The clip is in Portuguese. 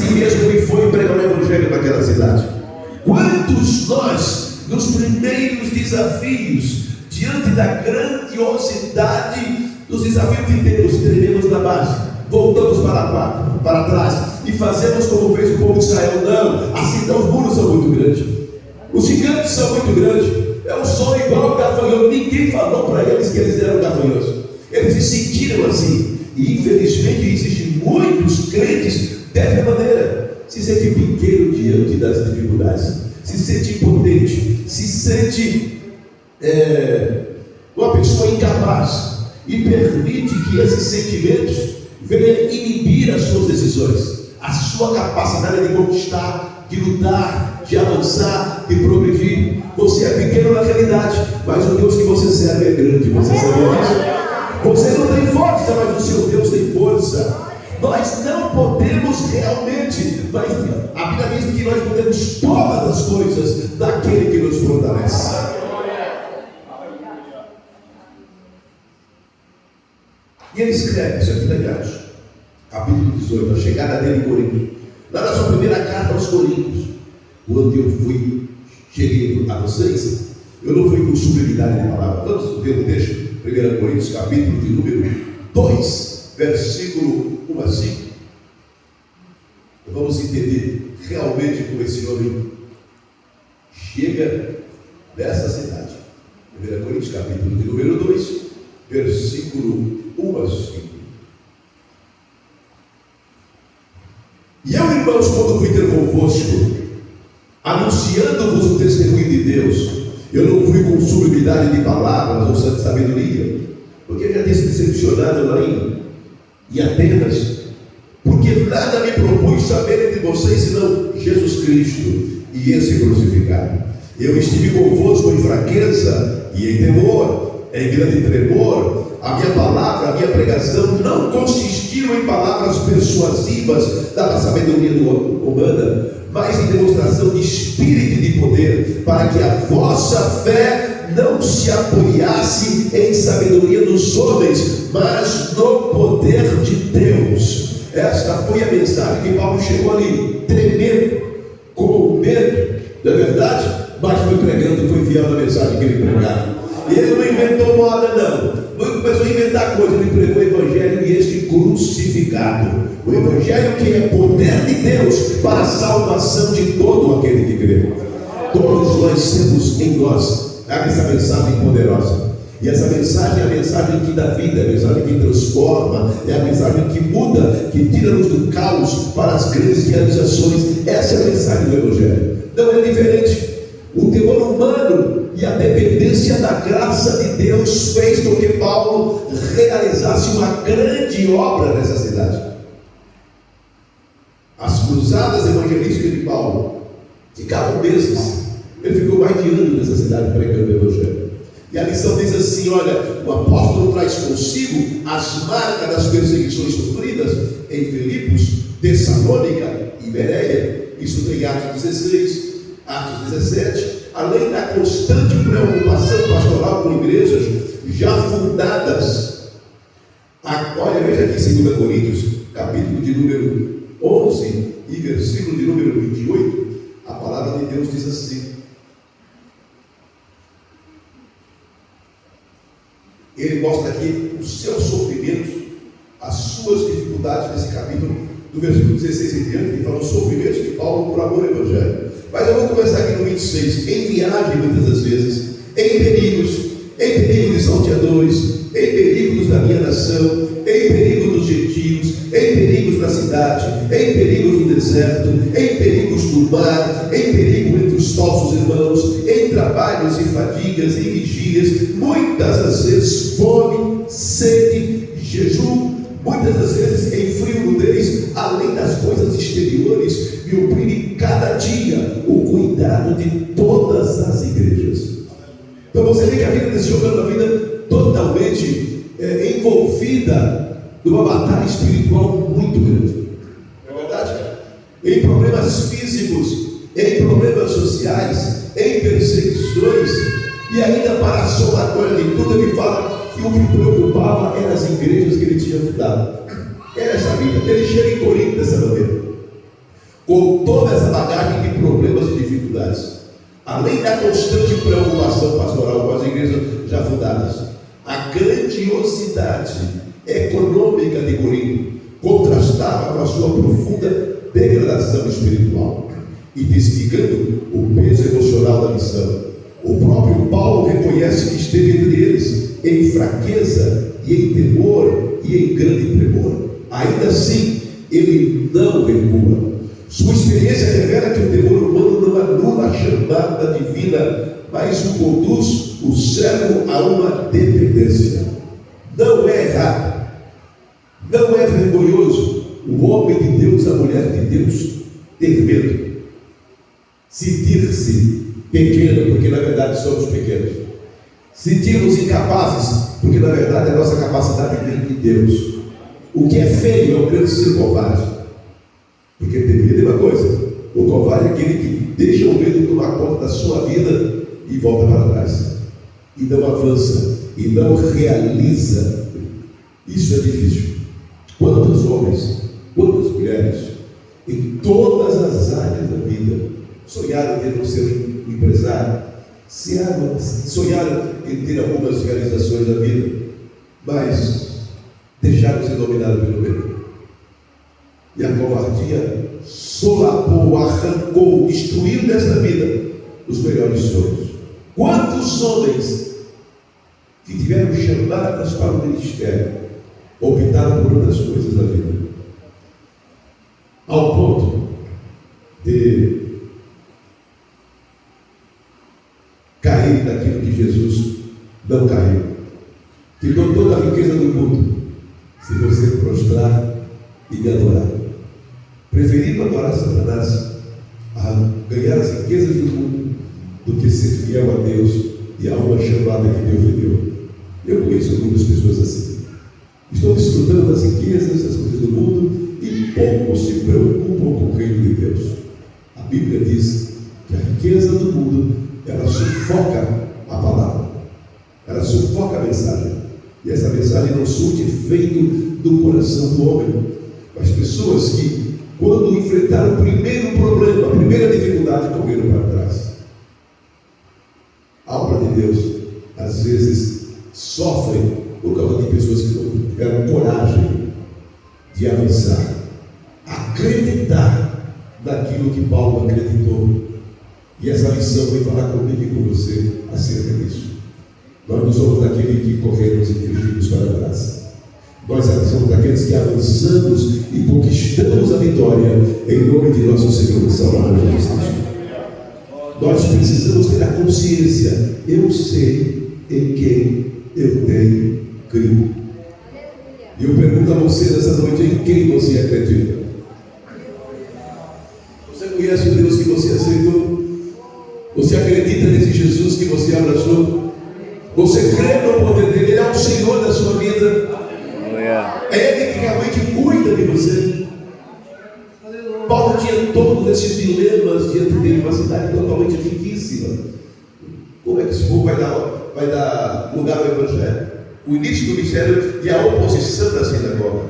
si mesmo e foi pregar o Evangelho naquela cidade. Quantos nós, nos primeiros desafios, diante da grandiosidade dos desafios de Deus, trememos na base, voltamos para trás e fazemos como fez o povo de Israel? Não, assim não, os muros são muito grandes, os gigantes são muito grandes, eu sou igual ao gafanhoto. Ninguém falou para eles que eles eram gafanhotos, eles se sentiram assim. E infelizmente existem muitos crentes dessa maneira, se sente pequeno diante das dificuldades, se sente impotente, se sente uma pessoa incapaz, e permite que esses sentimentos venham inibir as suas decisões, a sua capacidade de conquistar, de lutar, de avançar, de progredir. Você é pequeno na realidade, mas o Deus que você serve é grande. Você sabe disso? Você não tem força, mas o seu Deus tem força. Nós não podemos realmente, mas a Bíblia diz que nós podemos todas as coisas daquele que nos fortalece. E ele escreve isso aqui, aliás, capítulo 18, a chegada dele em Corinto. Lá na sua primeira carta aos Coríntios, quando eu cheguei a vocês, eu não fui com sublimidade de palavra. Vamos ver o texto, 1 Coríntios, capítulo de número 2, versículo 1 a 5. Vamos entender realmente como esse homem chega nessa cidade. 1 Coríntios, capítulo de número 2, versículo 1 a 5. E eu, irmãos, quando fui ter convosco, anunciando-vos o testemunho de Deus, eu não fui com sublimidade de palavras ou santa sabedoria, porque eu já tinha se decepcionado lá em Atenas, porque nada me propus saber entre vocês senão Jesus Cristo e esse crucificado. Eu estive convosco em fraqueza e em temor, em grande tremor. A minha palavra, a minha pregação não consistiu em palavras persuasivas da sabedoria humana, mas em demonstração de espírito e de poder, para que a vossa fé não se apoiasse em sabedoria dos homens, mas no poder de Deus. Esta foi a mensagem que Paulo chegou ali, tremendo, com medo, não é verdade? Mas foi pregando, foi fiel na mensagem que ele pregava. E ele não inventou moda, não. Não começou a inventar coisa, ele pregou o Evangelho e este crucificado. O Evangelho que é poder de Deus para a salvação de todo aquele que crê. Todos nós temos em nós essa mensagem poderosa. E essa mensagem é a mensagem que dá vida, é a mensagem que transforma, é a mensagem que muda, que tira-nos do caos para as grandes realizações. Essa é a mensagem do Evangelho. Não é diferente. O temor humano e a dependência da graça de Deus fez com que Paulo realizasse uma grande obra nessa cidade. As cruzadas evangelísticas de Paulo ficavam meses. Ele ficou mais de ano nessa cidade pregando o Evangelho. E a lição diz assim: olha, o apóstolo traz consigo as marcas das perseguições sofridas em Filipos, Tessalônica e Bereia. Isso tem Atos 16, Atos 17, além da constante preocupação pastoral com igrejas já fundadas. Olha, veja aqui em 2 Coríntios, capítulo de número 11 e versículo de número 28, a palavra de Deus diz assim: ele mostra aqui os seus sofrimentos, as suas dificuldades, nesse capítulo, do versículo 16 em diante, ele fala os sofrimentos de Paulo por amor ao Evangelho. Mas eu vou começar aqui no 26, em viagem muitas das vezes, em perigos de salteadores, em perigos da minha nação, em perigos dos gentios, em perigos da cidade, em perigos do deserto, em perigos do mar, em perigo entre os falsos irmãos, em trabalhos e fadigas, em vigílias, muitas das vezes fome, sede, jejum, muitas das vezes em frio, nudez, além das coisas exteriores, me oprime cada dia o cuidado de todas as igrejas. Então você vê que a vida desse homem é uma vida totalmente envolvida numa batalha espiritual muito grande. Não é verdade? Em problemas físicos, em problemas sociais, em perseguições, e ainda para a somatória de tudo, ele fala que o que preocupava eram as igrejas que ele tinha fundado. Era essa vida. Ele chega em Corinto dessa maneira. toda essa bagagem de problemas e dificuldades, além da constante preocupação pastoral com as igrejas já fundadas, a grandiosidade econômica de Corinto contrastava com a sua profunda degradação espiritual, identificando o peso emocional da missão. O próprio Paulo reconhece que esteve entre eles em fraqueza e em temor e em grande tremor. Ainda assim, ele não recua. Sua experiência revela que o temor humano não anula a chamada divina, mas o conduz o servo a uma dependência. Não é errado, não é vergonhoso o homem de Deus, a mulher de Deus, ter medo, sentir-se pequeno, porque na verdade somos pequenos, sentir-nos incapazes, porque na verdade a nossa capacidade vem de Deus. O que é feio é o grande ser covarde, porque ter medo é uma coisa, o covarde é aquele que deixa o medo tomar conta da sua vida e volta para trás, e não avança, e não realiza. Isso é difícil. Quantos homens, quantas mulheres, em todas as áreas da vida, sonharam em não ser um empresário, sonharam em ter algumas realizações da vida, mas deixaram-se dominar pelo medo. E a covardia solapou, arrancou, destruiu desta vida os melhores sonhos. Quantos homens que tiveram chamadas para o ministério optaram por outras coisas da vida, ao ponto de cair naquilo que Jesus não caiu. Tirou toda a riqueza do mundo, se você prostrar e me adorar, preferindo adorar Satanás a ganhar as riquezas do mundo do que ser fiel a Deus e a uma chamada que Deus lhe deu. Eu conheço muitas pessoas assim, estão desfrutando das riquezas, das coisas do mundo e pouco se preocupam com o reino de Deus. A Bíblia diz que a riqueza do mundo, ela sufoca a palavra, ela sufoca a mensagem, e essa mensagem não surte efeito do coração do homem. As pessoas que, quando enfrentaram o primeiro problema, a primeira dificuldade, correram para trás. A obra de Deus, às vezes, sofre por causa de pessoas que não tiveram coragem de avançar, acreditar naquilo que Paulo acreditou. E essa lição vem falar comigo e com você acerca disso. Nós não somos daqueles que corremos e fugimos para trás. Nós somos daqueles que avançamos e conquistamos a vitória em nome de nosso Senhor e Salvador Jesus Cristo. Nós precisamos ter a consciência: eu sei em quem eu tenho crido. E eu pergunto a você nessa noite: em quem você acredita? Você conhece o Deus que você aceitou? Você acredita nesse Jesus que você abraçou? Você crê no poder dele? Ele é o Senhor da sua vida. É Ele que realmente cuida de você. Paulo tinha todos esses dilemas diante dele, uma cidade totalmente riquíssima. Como é que esse povo vai dar lugar ao Evangelho? O início do ministério e a oposição da sinagoga.